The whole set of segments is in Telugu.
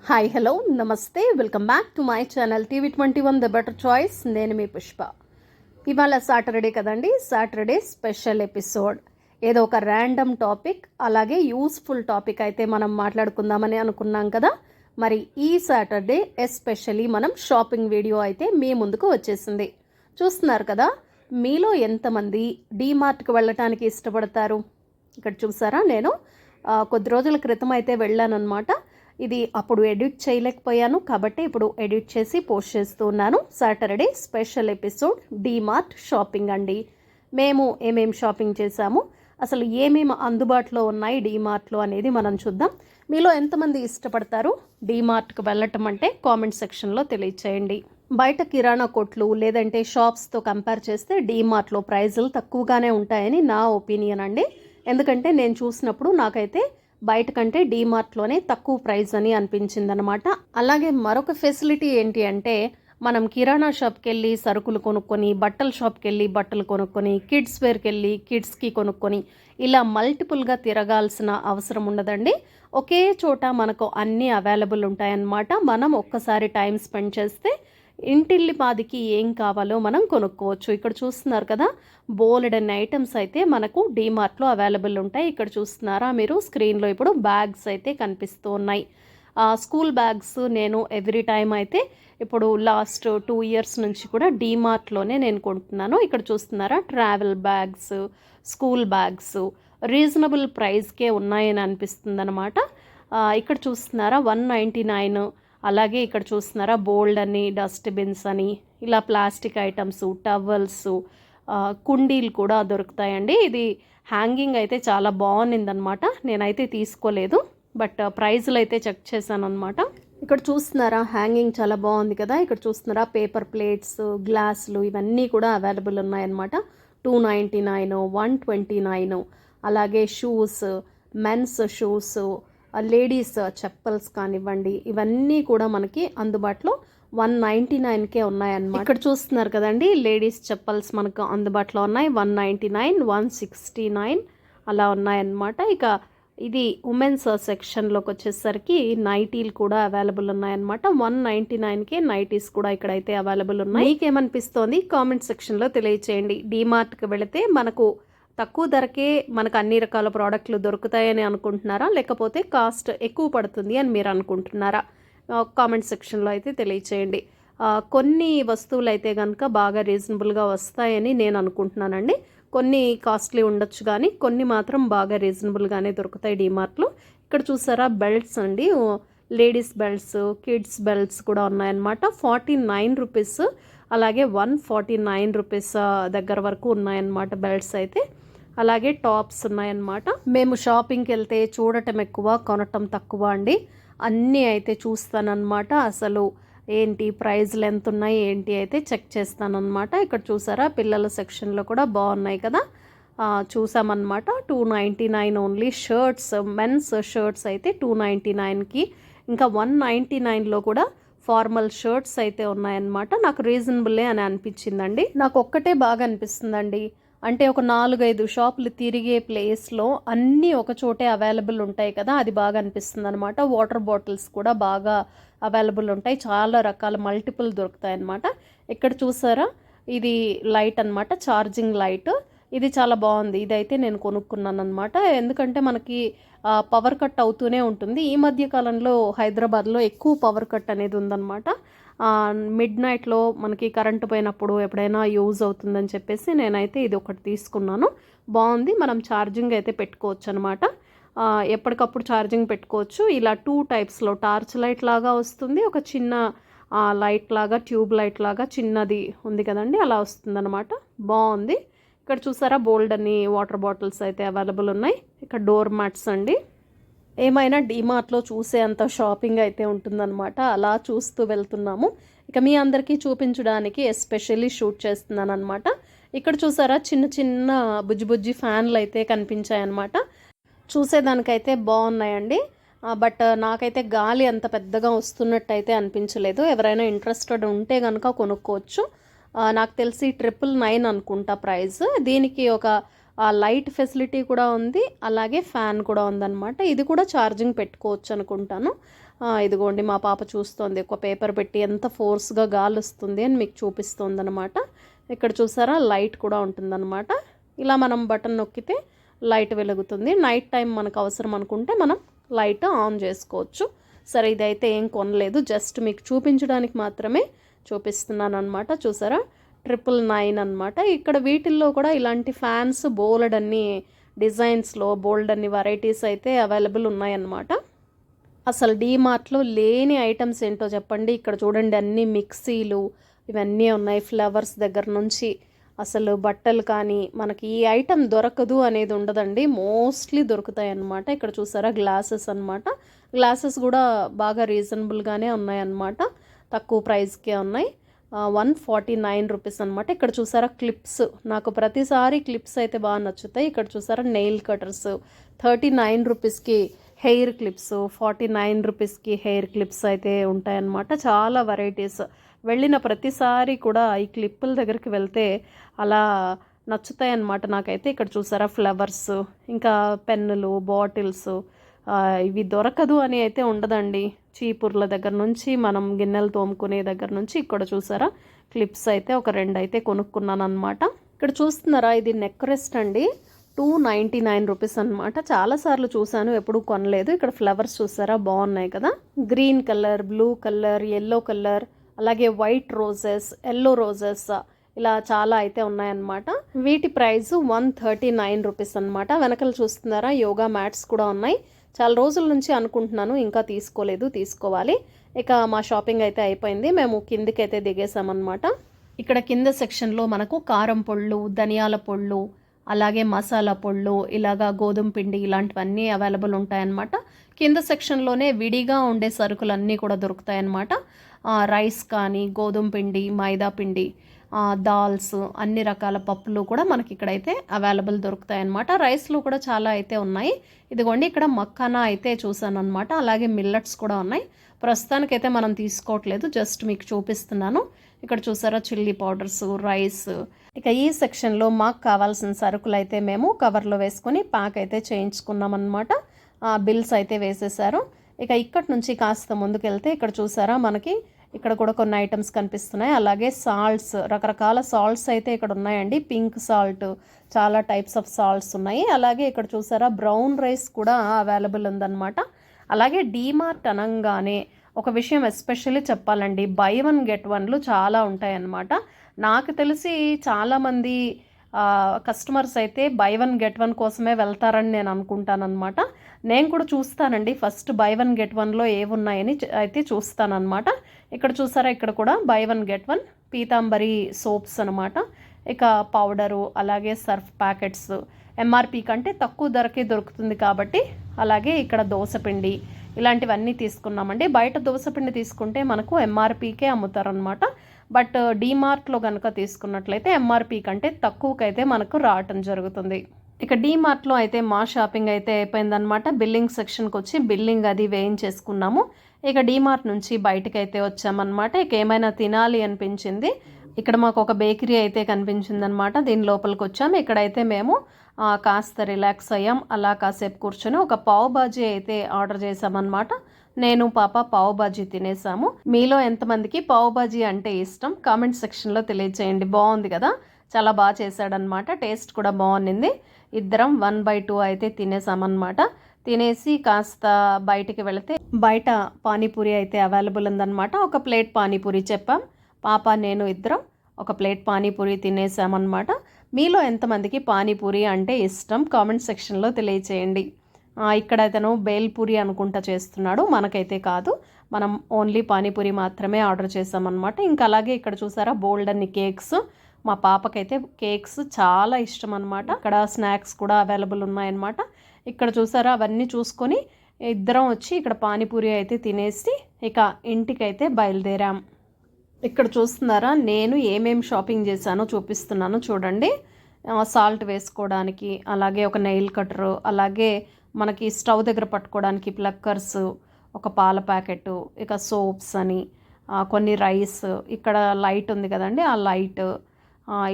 హాయ్ హలో నమస్తే welcome back to my channel TV21 the better choice. నేను మీ పుష్ప. ఇవాళ సాటర్డే కదండి, సాటర్డే స్పెషల్ ఎపిసోడ్. ఏదో ఒక ర్యాండమ్ టాపిక్ అలాగే యూస్ఫుల్ టాపిక్ అయితే మనం మాట్లాడుకుందామని అనుకున్నాం కదా. మరి ఈ సాటర్డే ఎస్పెషల్లీ మనం షాపింగ్ వీడియో అయితే మీ ముందుకు వచ్చేసింది. చూస్తున్నారు కదా, మీలో ఎంతమంది డీమార్ట్కి వెళ్ళటానికి ఇష్టపడతారు? ఇక్కడ చూసారా, నేను కొద్ది రోజుల క్రితం అయితే వెళ్ళానన్నమాట. ఇది అప్పుడు ఎడిట్ చేయలేకపోయాను కాబట్టి ఇప్పుడు ఎడిట్ చేసి పోస్ట్ చేస్తూ ఉన్నాను. Saturday special episode DMart shopping అండి. మేము ఏమేమి షాపింగ్ చేశాము, అసలు ఏమేమి అందుబాటులో ఉన్నాయి డీమార్ట్లో అనేది మనం చూద్దాం. మీలో ఎంతమంది ఇష్టపడతారు డీమార్ట్కి వెళ్ళటం అంటే కామెంట్ సెక్షన్లో తెలియచేయండి. బయట కిరాణా కొట్లు లేదంటే షాప్స్తో కంపేర్ చేస్తే డీమార్ట్లో ప్రైజులు తక్కువగానే ఉంటాయని నా ఒపీనియన్ అండి. ఎందుకంటే నేను చూసినప్పుడు నాకైతే బయట కంటే డీమార్ట్లోనే తక్కువ ప్రైస్ అని అనిపించింది అనమాట. అలాగే మరొక ఫెసిలిటీ ఏంటి అంటే, మనం కిరాణా షాప్కి వెళ్ళి సరుకులు కొనుక్కొని, బట్టల షాప్కి వెళ్ళి బట్టలు కొనుక్కొని, కిడ్స్ వేర్కి వెళ్ళి కిడ్స్కి కొనుక్కొని ఇలా మల్టిపుల్గా తిరగాల్సిన అవసరం ఉండదండి. ఒకే చోట మనకు అన్నీ అవైలబుల్ ఉంటాయన్నమాట. మనం ఒక్కసారి టైం స్పెండ్ చేస్తే ఇంటిల్లిపాదికి ఏం కావాలో మనం కొనుక్కోవచ్చు. ఇక్కడ చూస్తున్నారు కదా, బోలెడన్ని ఐటమ్స్ అయితే మనకు డీమార్ట్లో అవైలబుల్ ఉంటాయి. ఇక్కడ చూస్తున్నారా మీరు స్క్రీన్లో, ఇప్పుడు బ్యాగ్స్ అయితే కనిపిస్తూ ఉన్నాయి. స్కూల్ బ్యాగ్స్ నేను ఎవ్రీ టైం అయితే ఇప్పుడు లాస్ట్ 2 years నుంచి కూడా డీమార్ట్లోనే నేను కొంటున్నాను. ఇక్కడ చూస్తున్నారా, travel bags, school bags reasonable ప్రైస్కే ఉన్నాయని అనిపిస్తుంది అనమాట. ఇక్కడ చూస్తున్నారా 199. అలాగే ఇక్కడ చూస్తున్నారా బోల్డ్ అని, డస్ట్బిన్స్ అని, ఇలా ప్లాస్టిక్ ఐటమ్స్, టవల్స్, కుండీలు కూడా దొరుకుతాయండి. ఇది హ్యాంగింగ్ అయితే చాలా బాగుందన్నమాట. నేనైతే తీసుకోలేదు, బట్ ప్రైజులు అయితే చెక్ చేశాను అనమాట. ఇక్కడ చూస్తున్నారా, హ్యాంగింగ్ చాలా బాగుంది కదా. ఇక్కడ చూస్తున్నారా పేపర్ ప్లేట్స్, గ్లాసులు ఇవన్నీ కూడా అవైలబుల్ ఉన్నాయన్నమాట. 299, 129. అలాగే shoes, men's shoes, ladies chappals కానివ్వండి, ఇవన్నీ కూడా మనకి అందుబాటులో 199కే ఉన్నాయన్నమాట. ఇక్కడ చూస్తున్నారు కదండి, లేడీస్ చెప్పల్స్ మనకు అందుబాటులో ఉన్నాయి. 199, 169 అలా ఉన్నాయన్నమాట. ఇక ఇది ఉమెన్స్ సెక్షన్లోకి వచ్చేసరికి నైటీలు కూడా అవైలబుల్ ఉన్నాయన్నమాట. 199కే నైటీస్ కూడా ఇక్కడైతే అవైలబుల్ ఉన్నాయి. మీకేమనిపిస్తోంది కామెంట్ సెక్షన్లో తెలియచేయండి. డీమార్ట్కి వెళితే మనకు తక్కువ ధరకే మనకు అన్ని రకాల ప్రోడక్ట్లు దొరుకుతాయని అనుకుంటున్నారా, లేకపోతే కాస్ట్ ఎక్కువ పడుతుంది అని మీరు అనుకుంటున్నారా? కామెంట్ సెక్షన్లో అయితే తెలియచేయండి. కొన్ని వస్తువులు అయితే కనుక బాగా రీజనబుల్గా వస్తాయని నేను అనుకుంటున్నానండి. కొన్ని కాస్ట్లీ ఉండొచ్చు కానీ కొన్ని మాత్రం బాగా రీజనబుల్గానే దొరుకుతాయి డీమార్ట్లో. ఇక్కడ చూసారా బెల్ట్స్ అండి, లేడీస్ బెల్ట్స్, కిడ్స్ బెల్ట్స్ కూడా ఉన్నాయన్నమాట. 49 రూపీస్, అలాగే 149 రూపీస్ దగ్గర వరకు ఉన్నాయన్నమాట బెల్ట్స్ అయితే. అలాగే టాప్స్ ఉన్నాయన్నమాట. మేము షాపింగ్కి వెళ్తే చూడటం ఎక్కువ, కొనటం తక్కువ అండి. అన్నీ అయితే చూస్తానన్నమాట. అసలు ఏంటి ప్రైజ్లు ఎంత ఉన్నాయి ఏంటి అయితే చెక్ చేస్తానన్నమాట. ఇక్కడ చూసారా పిల్లల సెక్షన్లో కూడా బాగున్నాయి కదా, చూసామన్నమాట. 299 ఓన్లీ. షర్ట్స్, మెన్స్ షర్ట్స్ అయితే 299కి, ఇంకా 199లో కూడా ఫార్మల్ షర్ట్స్ అయితే ఉన్నాయన్నమాట. నాకు రీజనబుల్లే అని అనిపించిందండి. నాకు ఒక్కటే బాగా అనిపిస్తుందండి, అంటే ఒక 4-5 షాపులు తిరిగే ప్లేస్లో అన్నీ ఒక చోటే అవైలబుల్ ఉంటాయి కదా, అది బాగా అనిపిస్తుంది అనమాట. వాటర్ బాటిల్స్ కూడా బాగా అవైలబుల్ ఉంటాయి, చాలా రకాల మల్టిపుల్ దొరుకుతాయి అన్నమాట. ఇక్కడ చూసారా, ఇది లైట్ అనమాట, ఛార్జింగ్ లైట్. ఇది చాలా బాగుంది. ఇదైతే నేను కొనుక్కున్నాను అనమాట. ఎందుకంటే మనకి పవర్ కట్ అవుతూనే ఉంటుంది. ఈ మధ్య కాలంలో హైదరాబాద్లో ఎక్కువ పవర్ కట్ అనేది ఉందన్నమాట. మిడ్ నైట్లో మనకి కరెంటు పోయినప్పుడు ఎప్పుడైనా యూజ్ అవుతుందని చెప్పేసి నేనైతే ఇది ఒకటి తీసుకున్నాను. బాగుంది. మనం ఛార్జింగ్ అయితే పెట్టుకోవచ్చు అనమాట. ఎప్పటికప్పుడు ఛార్జింగ్ పెట్టుకోవచ్చు. ఇలా 2 టైప్స్లో, టార్చ్ లైట్ లాగా వస్తుంది, ఒక చిన్న లైట్ లాగా, ట్యూబ్ లైట్ లాగా చిన్నది ఉంది కదండి, అలా వస్తుంది అనమాట. బాగుంది. ఇక్కడ చూసారా బోల్డ్ అని వాటర్ బాటిల్స్ అయితే అవైలబుల్ ఉన్నాయి. ఇక్కడ డోర్ మ్యాట్స్ అండి. ఏమైనా డీమార్ట్లో చూసే అంత షాపింగ్ అయితే ఉంటుందన్నమాట. అలా చూస్తూ వెళ్తున్నాము. ఇక మీ అందరికీ చూపించడానికి ఎస్పెషల్లీ షూట్ చేస్తున్నాను అనమాట. ఇక్కడ చూసారా చిన్న చిన్న బుజ్జి ఫ్యాన్లు అయితే కనిపించాయన్నమాట. చూసేదానికైతే బాగున్నాయండి, బట్ నాకైతే గాలి అంత పెద్దగా వస్తున్నట్టు అయితే అనిపించలేదు. ఎవరైనా ఇంట్రెస్టెడ్ ఉంటే కనుక కొనుక్కోవచ్చు. నాకు తెలిసి 999 అనుకుంటా ప్రైస్. దీనికి ఒక లైట్ ఫెసిలిటీ కూడా ఉంది, అలాగే ఫ్యాన్ కూడా ఉందన్నమాట. ఇది కూడా ఛార్జింగ్ పెట్టుకోవచ్చు అనుకుంటాను. ఇదిగోండి మా పాప చూస్తోంది, ఒక పేపర్ పెట్టి ఎంత ఫోర్స్గా గాలి వస్తుంది అని మీకు చూపిస్తుంది అనమాట. ఇక్కడ చూసారా లైట్ కూడా ఉంటుందన్నమాట. ఇలా మనం బటన్ నొక్కితే లైట్ వెలుగుతుంది. నైట్ టైం మనకు అవసరం అనుకుంటే మనం లైట్ ఆన్ చేసుకోవచ్చు. సరే, ఇదైతే ఏం కొనలేదు, జస్ట్ మీకు చూపించడానికి మాత్రమే చూపిస్తున్నాను అనమాట. చూసారా 999 అనమాట. ఇక్కడ వీటిల్లో కూడా ఇలాంటి ఫ్యాన్స్ బోల్డ్ అన్ని డిజైన్స్లో బోల్డ్ అన్ని వెరైటీస్ అయితే అవైలబుల్ ఉన్నాయన్నమాట. అసలు డీమార్ట్లో లేని ఐటమ్స్ ఏంటో చెప్పండి. ఇక్కడ చూడండి అన్ని మిక్సీలు ఇవన్నీ ఉన్నాయి. ఫ్లవర్స్ దగ్గర నుంచి అసలు బట్టలు కానీ మనకి ఈ ఐటమ్ దొరకదు అనేది ఉండదండి, మోస్ట్లీ దొరుకుతాయి అన్నమాట. ఇక్కడ చూసారా గ్లాసెస్ అనమాట. గ్లాసెస్ కూడా బాగా రీజనబుల్గానే ఉన్నాయన్నమాట, తక్కువ ప్రైస్కే ఉన్నాయి. 149 రూపీస్ అనమాట. ఇక్కడ చూసారా క్లిప్స్, నాకు ప్రతిసారి క్లిప్స్ అయితే బాగా నచ్చుతాయి. ఇక్కడ చూసారా నెయిల్ కటర్స్ 39 రూపీస్కి హెయిర్ క్లిప్స్, 49 రూపీస్కి హెయిర్ క్లిప్స్ అయితే ఉంటాయన్నమాట. చాలా వెరైటీస్, వెళ్ళిన ప్రతిసారి కూడా ఈ క్లిప్పుల దగ్గరికి వెళ్తే అలా నచ్చుతాయి అన్నమాట నాకైతే. ఇక్కడ చూసారా ఫ్లవర్స్, ఇంకా పెన్నులు, బాటిల్స్, ఇవి దొరకదు అని అయితే ఉండదండి. చీపుర్ల దగ్గర నుంచి మనం గిన్నెలు తోముకునే దగ్గర నుంచి ఇక్కడ చూసారా క్లిప్స్ అయితే ఒక 2 అయితే కొనుక్కున్నాను అనమాట. ఇక్కడ చూస్తున్నారా ఇది నెక్ రెస్ట్ అండి, 299 రూపీస్ అనమాట. చాలాసార్లు చూసాను, ఎప్పుడు కొనలేదు. ఇక్కడ ఫ్లవర్స్ చూసారా బాగున్నాయి కదా, green colour, blue colour, yellow colour, అలాగే వైట్ రోజెస్, ఎల్లో రోజెస్, ఇలా చాలా అయితే ఉన్నాయన్నమాట. వీటి ప్రైస్ 139 రూపీస్ అనమాట. వెనకాల చూస్తున్నారా యోగా మ్యాట్స్ కూడా ఉన్నాయి. చాలా రోజుల నుంచి అనుకుంటున్నాను, ఇంకా తీసుకోలేదు, తీసుకోవాలి. ఇక మా షాపింగ్ అయితే అయిపోయింది, మేము కిందికి అయితే దిగేసామన్నమాట. ఇక్కడ కింద సెక్షన్లో మనకు కారం పొళ్ళు, ధనియాల పొళ్ళు, అలాగే మసాలా పొళ్ళు, ఇలాగా గోధుమ పిండి ఇలాంటివన్నీ అవైలబుల్ ఉంటాయన్నమాట. కింద సెక్షన్లోనే విడిగా ఉండే సరుకులన్నీ కూడా దొరుకుతాయన్నమాట. రైస్ కానీ, గోధుమ పిండి, మైదా పిండి, దాల్స్, అన్ని రకాల పప్పులు కూడా మనకి ఇక్కడైతే అవైలబుల్ దొరుకుతాయి అన్నమాట. రైస్లు కూడా చాలా అయితే ఉన్నాయి. ఇదిగోండి ఇక్కడ మక్కానా అయితే చూసాను అనమాట. అలాగే మిల్లెట్స్ కూడా ఉన్నాయి. ప్రస్తుతానికైతే మనం తీసుకోవట్లేదు, జస్ట్ మీకు చూపిస్తున్నాను. ఇక్కడ చూసారా చిల్లీ పౌడర్స్, రైస్. ఇక ఈ సెక్షన్లో మాకు కావాల్సిన సరుకులు అయితే మేము కవర్లో వేసుకొని ప్యాక్ అయితే చేయించుకున్నాం అనమాట. బిల్స్ అయితే వేసేసారు. ఇక ఇక్కడి నుంచి కాస్త ముందుకెళ్తే ఇక్కడ చూసారా మనకి ఇక్కడ కూడా కొన్ని ఐటమ్స్ కనిపిస్తున్నాయి. అలాగే సాల్ట్స్, రకరకాల సాల్ట్స్ అయితే ఇక్కడ ఉన్నాయండి. పింక్ సాల్ట్, చాలా టైప్స్ ఆఫ్ సాల్ట్స్ ఉన్నాయి. అలాగే ఇక్కడ చూసారా బ్రౌన్ రైస్ కూడా అవైలబుల్ ఉందన్నమాట. అలాగే డీమార్ట్ అనగానే ఒక విషయం ఎస్పెషల్లీ చెప్పాలండి, బై 1 గెట్ 1లు చాలా ఉంటాయన్నమాట. నాకు తెలిసి చాలామంది కస్టమర్స్ అయితే బై 1 గెట్ 1 కోసమే వెళ్తారని నేను అనుకుంటానన్నమాట. నేను కూడా చూస్తానండి, ఫస్ట్ బై 1 గెట్ 1లో ఏమున్నాయని అయితే చూస్తానన్నమాట. ఇక్కడ చూసారా ఇక్కడ కూడా బై 1 గెట్ 1 పీతాంబరి సోప్స్ అనమాట. ఇక పౌడరు, అలాగే సర్ఫ్ ప్యాకెట్స్ ఎంఆర్పి కంటే తక్కువ ధరకే దొరుకుతుంది కాబట్టి. అలాగే ఇక్కడ దోసపిండి ఇలాంటివన్నీ తీసుకున్నామండి. బయట దోసపిండి తీసుకుంటే మనకు ఎంఆర్పికే అమ్ముతారనమాట. బట్ డీమార్ట్లో కనుక తీసుకున్నట్లయితే ఎంఆర్పి కంటే తక్కువకైతే మనకు రావటం జరుగుతుంది. ఇక డీమార్ట్లో అయితే మా షాపింగ్ అయితే అయిపోయిందనమాట. బిల్లింగ్ సెక్షన్కి వచ్చి బిల్లింగ్ అది వేయించేసుకున్నాము. ఇక డీమార్ట్ నుంచి బయటకు అయితే వచ్చామన్నమాట. ఇక ఏమైనా తినాలి అనిపించింది. ఇక్కడ మాకు ఒక బేకరీ అయితే కనిపించింది అనమాట. దీని లోపలికి వచ్చాము. ఇక్కడైతే మేము కాస్త రిలాక్స్ అయ్యాం. అలా కాసేపు కూర్చొని ఒక పావ్ బాజీ అయితే ఆర్డర్ చేసామన్నమాట. నేను పాప పావ్ బాజీ తినేసాము. మీలో ఎంతమందికి పావ్ బాజీ అంటే ఇష్టం కామెంట్ సెక్షన్లో తెలియజేయండి. బాగుంది కదా, చాలా బాగా చేశాడనమాట. టేస్ట్ కూడా బాగుంది. ఇద్దరం 1/2 అయితే తినేసామన్నమాట. తినేసి కాస్త బయటికి వెళితే బయట పానీపూరి అయితే అవైలబుల్ ఉందన్నమాట. ఒక ప్లేట్ పానీపూరి చెప్పాం, పాప నేను ఇద్దరం ఒక ప్లేట్ పానీపూరి తినేసామన్నమాట. మీలో ఎంతమందికి పానీపూరి అంటే ఇష్టం కామెంట్ సెక్షన్లో తెలియచేయండి. ఇక్కడ అతను బేల్పూరి అనుకుంటా చేస్తున్నాడు, మనకైతే కాదు, మనం ఓన్లీ పానీపూరి మాత్రమే ఆర్డర్ చేసామన్నమాట. ఇంకా అలాగే ఇక్కడ చూసారా బోల్డ్ అన్ని కేక్స్, మా పాపకైతే కేక్స్ చాలా ఇష్టం అనమాట. ఇక్కడ స్నాక్స్ కూడా అవైలబుల్ ఉన్నాయన్నమాట. ఇక్కడ చూసారా అవన్నీ చూసుకొని ఇద్దరం వచ్చి ఇక్కడ పానీపూరి అయితే తినేసి ఇక ఇంటికైతే బయలుదేరాం. ఇక్కడ చూస్తున్నారా నేను ఏమేమి షాపింగ్ చేశానో చూపిస్తున్నాను చూడండి. సాల్ట్ వేసుకోవడానికి, అలాగే ఒక నెయిల్ కట్టరు, అలాగే మనకి స్టవ్ దగ్గర పట్టుకోవడానికి ప్లక్కర్స్, ఒక పాల ప్యాకెట్, ఇక సోప్స్ అని, కొన్ని రైస్, ఇక్కడ లైట్ ఉంది కదండి ఆ లైట్,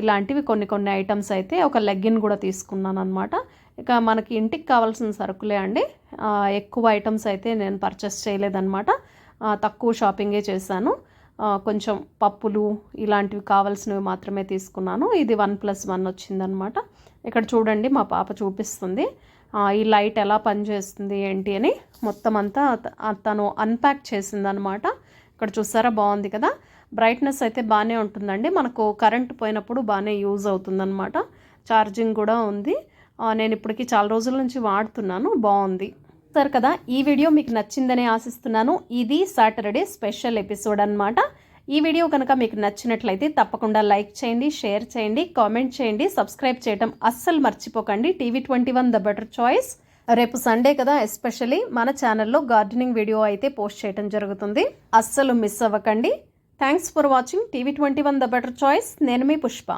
ఇలాంటివి కొన్ని ఐటమ్స్ అయితే ఒక లెగ్గిన్ కూడా తీసుకున్నాను అనమాట. ఇక మనకి ఇంటికి కావాల్సిన సరుకులే అండి. ఎక్కువ ఐటమ్స్ అయితే నేను పర్చేస్ చేయలేదన్నమాట. తక్కువ షాపింగే చేశాను. కొంచెం పప్పులు ఇలాంటివి కావాల్సినవి మాత్రమే తీసుకున్నాను. ఇది 1+1 వచ్చిందనమాట. ఇక్కడ చూడండి మా పాప చూపిస్తుంది ఈ లైట్ ఎలా పనిచేస్తుంది ఏంటి అని. మొత్తం అంతా తను అన్ప్యాక్ చేసిందనమాట. ఇక్కడ చూసారా, బాగుంది కదా. బ్రైట్నెస్ అయితే బాగానే ఉంటుందండి. మనకు కరెంట్ పోయినప్పుడు బాగానే యూజ్ అవుతుందన్నమాట. ఛార్జింగ్ కూడా ఉంది. నేను ఇప్పటికి చాలా రోజుల నుంచి వాడుతున్నాను, బాగుంది. సరే కదా, ఈ వీడియో మీకు నచ్చిందని ఆశిస్తున్నాను. ఇది సాటర్డే స్పెషల్ ఎపిసోడ్ అన్నమాట. ఈ వీడియో కనుక మీకు నచ్చినట్లయితే తప్పకుండా లైక్ చేయండి, షేర్ చేయండి, కామెంట్ చేయండి, సబ్స్క్రైబ్ చేయడం అస్సలు మర్చిపోకండి. TV21 the better choice. రేపు సండే కదా, ఎస్పెషల్లీ మన ఛానల్లో గార్డెనింగ్ వీడియో అయితే పోస్ట్ చేయడం జరుగుతుంది. అస్సలు మిస్ అవ్వకండి. Thanks for watching TV21 the better choice. నేను మీ పుష్ప.